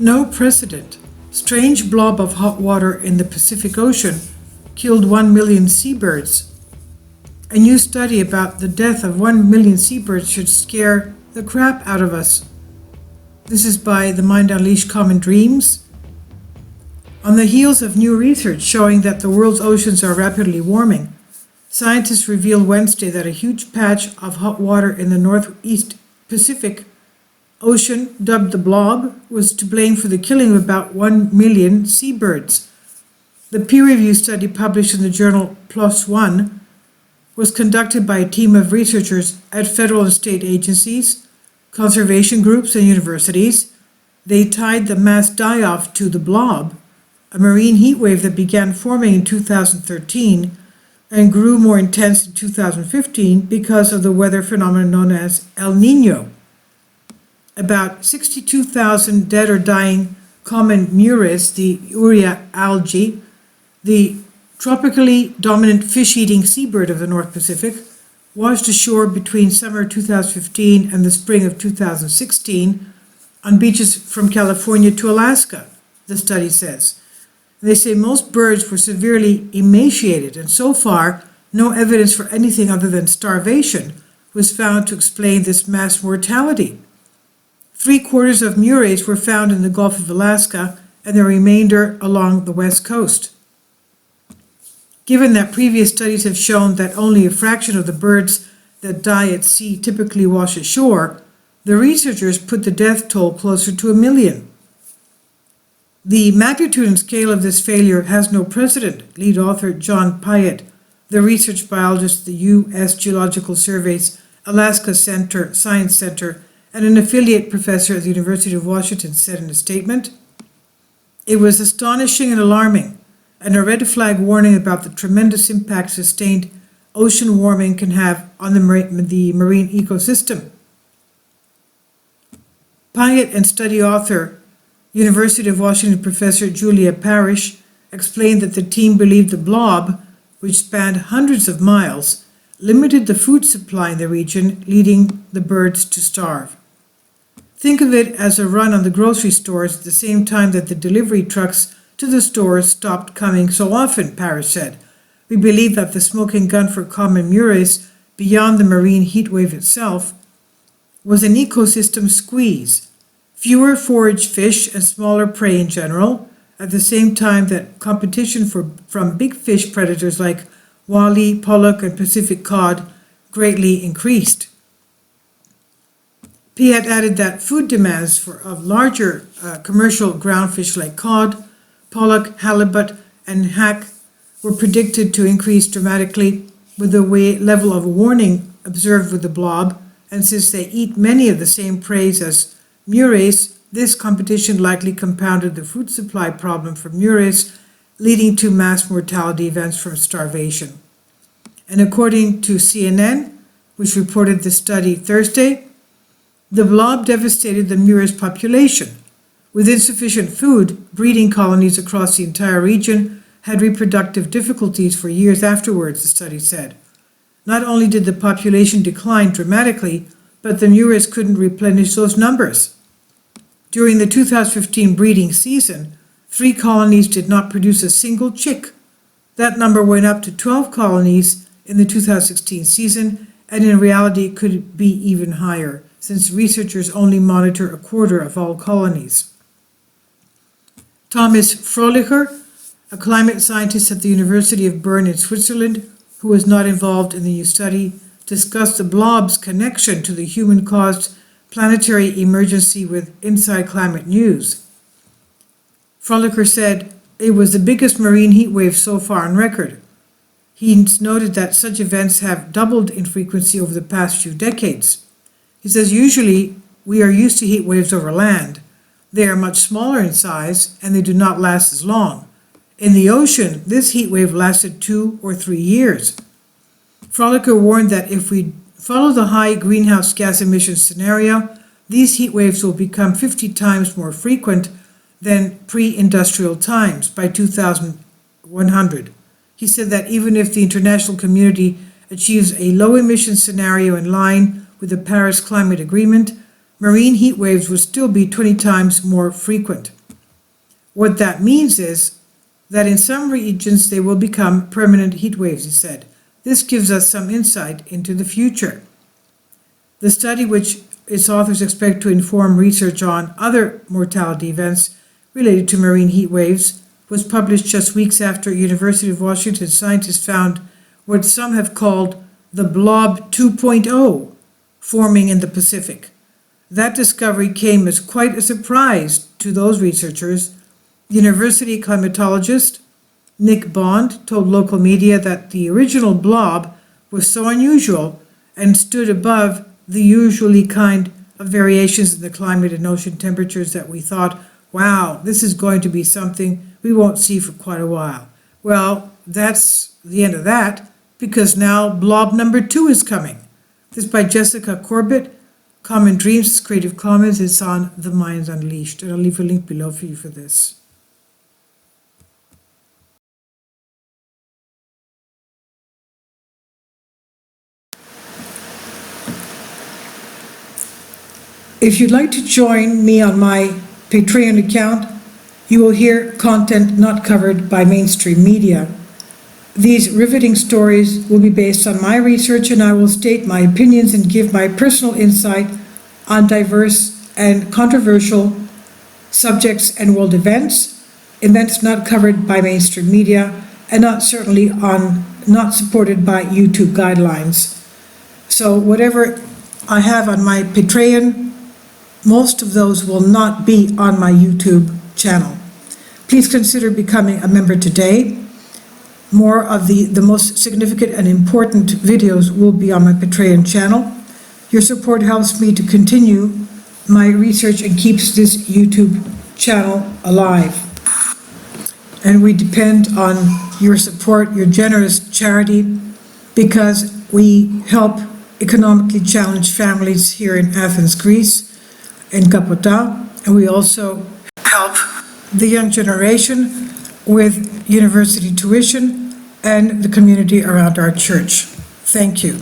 No precedent. Strange blob of hot water in the Pacific Ocean killed 1 million seabirds. A new study about the death of 1 million seabirds should scare the crap out of us. This is by The Mind Unleashed Common Dreams. On the heels of new research showing that the world's oceans are rapidly warming, scientists revealed Wednesday that a huge patch of hot water in the northeast Pacific Ocean, dubbed the blob, was to blame for the killing of about 1 million seabirds. The peer-reviewed study published in the journal PLOS ONE was conducted by a team of researchers at federal and state agencies, conservation groups, and universities. They tied the mass die-off to the blob, a marine heat wave that began forming in 2013 and grew more intense in 2015 because of the weather phenomenon known as El Niño. About 62,000 dead or dying common murres, the Eureka algae, the tropically dominant fish-eating seabird of the North Pacific, washed ashore between summer 2015 and the spring of 2016 on beaches from California to Alaska, the study says. They say most birds were severely emaciated, and so far, no evidence for anything other than starvation was found to explain this mass mortality. 3/4 of murres were found in the Gulf of Alaska and the remainder along the west coast. Given that previous studies have shown that only a fraction of the birds that die at sea typically wash ashore, the researchers put the death toll closer to 1 million. The magnitude and scale of this failure has no precedent, lead author John Pyatt, the research biologist at the U.S. Geological Survey's Alaska Science Center, and an affiliate professor at the University of Washington, said in a statement, "It was astonishing and alarming, and a red flag warning about the tremendous impact sustained ocean warming can have on the marine ecosystem." Pyatt and study author, University of Washington professor Julia Parrish, explained that the team believed the blob, which spanned hundreds of miles, limited the food supply in the region, leading the birds to starve. "Think of it as a run on the grocery stores at the same time that the delivery trucks to the stores stopped coming so often," Parrish said. "We believe that the smoking gun for common murres, beyond the marine heat wave itself, was an ecosystem squeeze. Fewer forage fish and smaller prey in general, at the same time that competition from big fish predators like wally, pollock, and Pacific cod greatly increased." Pyatt added that food demands of larger commercial groundfish like cod, pollock, halibut, and hack were predicted to increase dramatically with the level of warning observed with the blob, and since they eat many of the same prey as murres, this competition likely compounded the food supply problem for murres, leading to mass mortality events from starvation. And according to CNN, which reported the study Thursday, the blob devastated the murres population. With insufficient food, breeding colonies across the entire region had reproductive difficulties for years afterwards, the study said. Not only did the population decline dramatically, but the murres couldn't replenish those numbers. During the 2015 breeding season, 3 colonies did not produce a single chick. That number went up to 12 colonies in the 2016 season, and in reality could be even higher, since researchers only monitor 1/4 of all colonies. Thomas Fröhlicher, a climate scientist at the University of Bern in Switzerland, who was not involved in the new study, discussed the blob's connection to the human-caused planetary emergency with Inside Climate News. Fröhlicher said, "It was the biggest marine heat wave so far on record." He noted that such events have doubled in frequency over the past few decades. He says, "Usually, we are used to heat waves over land. They are much smaller in size, and they do not last as long. In the ocean, this heat wave lasted 2 or 3 years." Fröhlicher warned that if we follow the high greenhouse gas emissions scenario, these heat waves will become 50 times more frequent than pre-industrial times by 2100. He said that even if the international community achieves a low-emission scenario in line with the Paris Climate Agreement, marine heat waves would still be 20 times more frequent. What that means is that in some regions they will become permanent heat waves, he said. This gives us some insight into the future. The study, which its authors expect to inform research on other mortality events related to marine heat waves, was published just weeks after University of Washington scientists found what some have called the blob 2.0 forming in the Pacific. That discovery came as quite a surprise to those researchers. University climatologist Nick Bond told local media that the original blob was so unusual and stood above the usually kind of variations in the climate and ocean temperatures that we thought, wow, this is going to be something we won't see for quite a while. Well, that's the end of that, because now blob number 2 is coming. This is by Jessica Corbett, Common Dreams, Creative Commons. It's on The Minds Unleashed, and I'll leave a link below for you for this. If you'd like to join me on my Patreon account, you will hear content not covered by mainstream media. These riveting stories will be based on my research, and I will state my opinions and give my personal insight on diverse and controversial subjects and world events not covered by mainstream media, and not supported by YouTube guidelines. So whatever I have on my Patreon, most of those will not be on my YouTube channel. Please consider becoming a member today. More of the most significant and important videos will be on my Patreon channel. Your support helps me to continue my research and keeps this YouTube channel alive. And we depend on your support, your generous charity, because we help economically challenged families here in Athens, Greece, in Kapota, and we also help the young generation with university tuition and the community around our church. Thank you.